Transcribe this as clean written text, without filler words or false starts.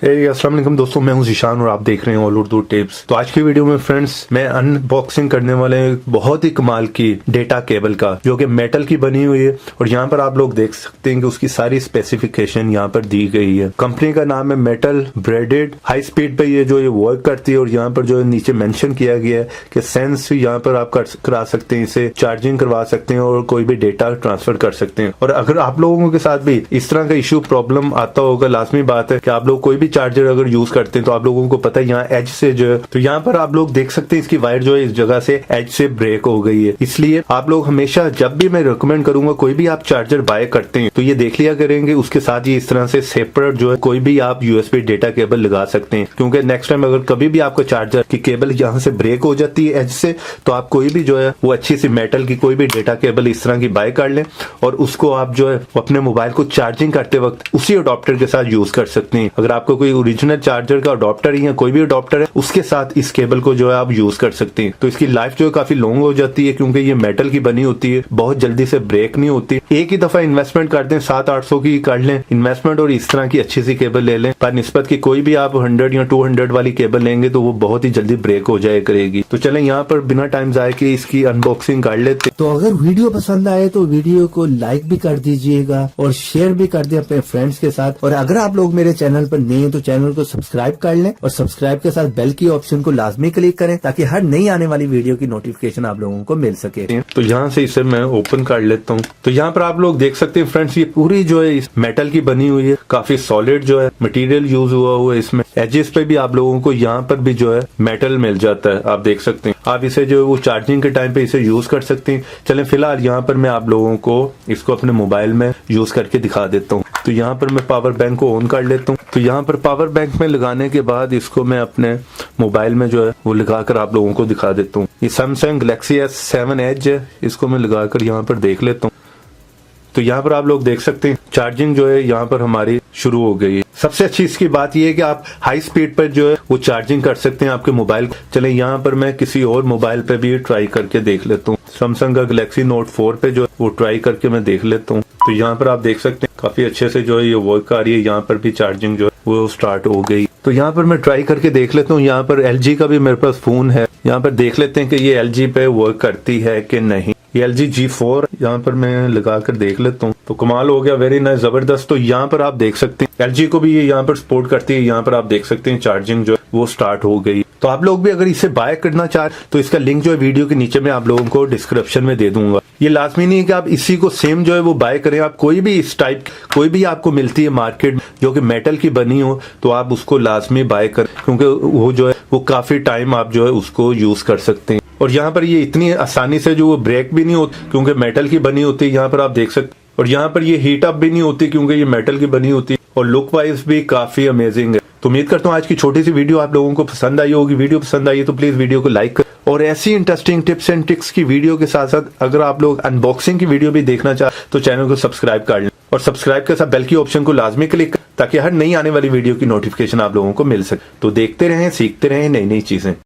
अस्सलाम वालेकुम दोस्तों, मैं हूं ज़ीशान और आप देख रहे हैं ऑल उर्दू टिप्स। तो आज की वीडियो में फ्रेंड्स मैं अनबॉक्सिंग करने वाले बहुत ही कमाल की डेटा केबल का, जो कि मेटल की बनी हुई है। और यहाँ पर आप लोग देख सकते हैं कि उसकी सारी स्पेसिफिकेशन यहाँ पर दी गई है। कंपनी का नाम है मेटल ब्रेडेड। हाई स्पीड पे ये वर्क करती है। और यहाँ पर जो नीचे मेंशन किया गया है कि सेंस यहाँ पर आप करा सकते हैं, इसे चार्जिंग करवा सकते हैं और कोई भी डेटा ट्रांसफर कर सकते हैं। और अगर आप लोगों के साथ भी इस तरह का इशू प्रॉब्लम आता होगा, लाजमी बात है कि आप लोग कोई भी चार्जर अगर यूज करते हैं तो आप लोगों को पता है यहाँ एज से जो है, तो यहाँ पर आप लोग देख सकते हैं इसकी वायर जो है इस जगह से एज से ब्रेक हो गई है। इसलिए आप लोग हमेशा, जब भी मैं रिकमेंड करूंगा कोई भी आप चार्जर बाय करते हैं तो ये देख लिया करेंगे, उसके साथ ही इस तरह से सेपरेट जो है कोई भी आप यूएसबी डेटा केबल लगा सकते हैं। क्योंकि नेक्स्ट टाइम अगर कभी भी आपका चार्जर की केबल यहाँ से ब्रेक हो जाती है एज से, तो आप कोई भी जो है वो अच्छी सी मेटल की कोई भी डेटा केबल इस तरह की बाय कर लें और उसको आप जो है अपने मोबाइल को चार्जिंग करते वक्त उसी अडॉप्टर के साथ यूज कर सकते हैं। अगर आपको कोई ओरिजिनल चार्जर का अडॉप्टर या कोई भी अडॉप्टर है, उसके साथ इस केबल को जो है आप यूज कर सकते हैं। तो इसकी लाइफ जो है काफी लॉन्ग हो जाती है, क्योंकि ये मेटल की बनी होती है, बहुत जल्दी से ब्रेक नहीं होती। एक ही दफा इन्वेस्टमेंट कर दें, 700-800 की कर लें इन्वेस्टमेंट और इस तरह की अच्छी सी केबल ले लें। पर निस्बत की कोई भी आप 100 या 200 वाली केबल लेंगे तो वो बहुत ही जल्दी ब्रेक हो जाया करेगी। तो चलें यहाँ पर बिना टाइम जाए के इसकी अनबॉक्सिंग कर लेते। तो अगर वीडियो पसंद आए तो वीडियो को लाइक भी कर दीजिएगा और शेयर भी कर दे अपने फ्रेंड्स के साथ। और अगर आप लोग मेरे चैनल पर नए हैं तो चैनल को सब्सक्राइब कर लें और सब्सक्राइब के साथ बेल की ऑप्शन को लाजमी क्लिक करें, ताकि हर नई आने वाली वीडियो की नोटिफिकेशन आप लोगों को मिल सके। तो यहाँ से इसे मैं ओपन कर लेता हूँ। तो यहाँ पर आप लोग देख सकते हैं फ्रेंड्स, ये पूरी जो है इस मेटल की बनी हुई है, काफी सॉलिड जो है मटेरियल यूज हुआ है इसमें। एजेस पे भी आप लोगों को यहाँ पर भी जो है मेटल मिल जाता है, आप देख सकते हैं। आप इसे जो है वो चार्जिंग के टाइम पे इसे यूज कर सकते हैं। चलें फिलहाल यहाँ पर मैं आप लोगों को इसको अपने मोबाइल में यूज करके दिखा देता हूँ। तो यहाँ पर मैं पावर बैंक को ऑन कर लेता हूँ। तो यहाँ पर पावर बैंक में लगाने के बाद इसको मैं अपने मोबाइल में जो है वो लगाकर आप लोगों को दिखा देता हूँ। ये सैमसंग गैलेक्सी S7 एज है, इसको मैं लगाकर यहाँ पर देख लेता हूँ। तो यहाँ पर आप लोग देख सकते हैं चार्जिंग जो है यहाँ पर हमारी शुरू हो गई है। सबसे अच्छी इसकी बात यह है कि आप हाई स्पीड पर जो है वो चार्जिंग कर सकते हैं आपके मोबाइल। चले यहाँ पर मैं किसी और मोबाइल पे भी ट्राई करके देख लेता हूँ। सैमसंग का गैलेक्सी नोट 4 पे जो है वो ट्राई करके मैं देख लेता हूँ। तो यहाँ पर आप देख सकते हैं काफी अच्छे से जो है ये वर्क आ रही है। यहाँ पर भी चार्जिंग जो है वो स्टार्ट हो गई। तो यहाँ पर मैं ट्राई करके देख लेता हूँ। यहाँ पर LG का भी मेरे पास फोन है, यहाँ पर देख लेते हैं कि ये LG पे वर्क करती है कि नहीं। ये LG G4 यहाँ पर मैं लगा कर देख लेता हूँ। तो कमाल हो गया, वेरी नाइस, जबरदस्त। तो यहाँ पर आप देख सकते हैं LG को भी ये यहाँ पर सपोर्ट करती है। यहाँ पर आप देख सकते हैं चार्जिंग जो है वो स्टार्ट हो गई। तो आप लोग भी अगर इसे बाय करना चाहें तो इसका लिंक जो है वीडियो के नीचे मैं आप लोगों को डिस्क्रिप्शन में दे दूंगा। ये लाजमी नहीं है कि आप इसी को सेम जो है वो बाय करें। आप कोई भी इस टाइप कोई भी आपको मिलती है मार्केट जो कि मेटल की बनी हो, तो आप उसको लाजमी बाय करें, क्योंकि वो जो है वो काफी टाइम आप जो है उसको यूज कर सकते हैं। और यहाँ पर ये इतनी आसानी से जो वो ब्रेक भी नहीं होती, क्योंकि मेटल की बनी होती है। यहाँ पर आप देख सकते। और यहाँ पर ये हीट अप भी नहीं होती, क्योंकि ये मेटल की बनी होती है। और लुक वाइज भी काफी अमेजिंग है। तो उम्मीद करता हूँ आज की छोटी सी वीडियो आप लोगों को पसंद आई होगी। वीडियो पसंद आई है तो प्लीज वीडियो को लाइक करें। और ऐसी इंटरेस्टिंग टिप्स एंड ट्रिक्स की वीडियो के साथ साथ अगर आप लोग अनबॉक्सिंग की वीडियो भी देखना चाहें तो चैनल को सब्सक्राइब कर लें और सब्सक्राइब के साथ बेल की ऑप्शन को लाजमी क्लिक करें, ताकि हर नई आने वाली वीडियो की नोटिफिकेशन आप लोगों को मिल सके। तो देखते रहें, सीखते रहें नई नई चीजें।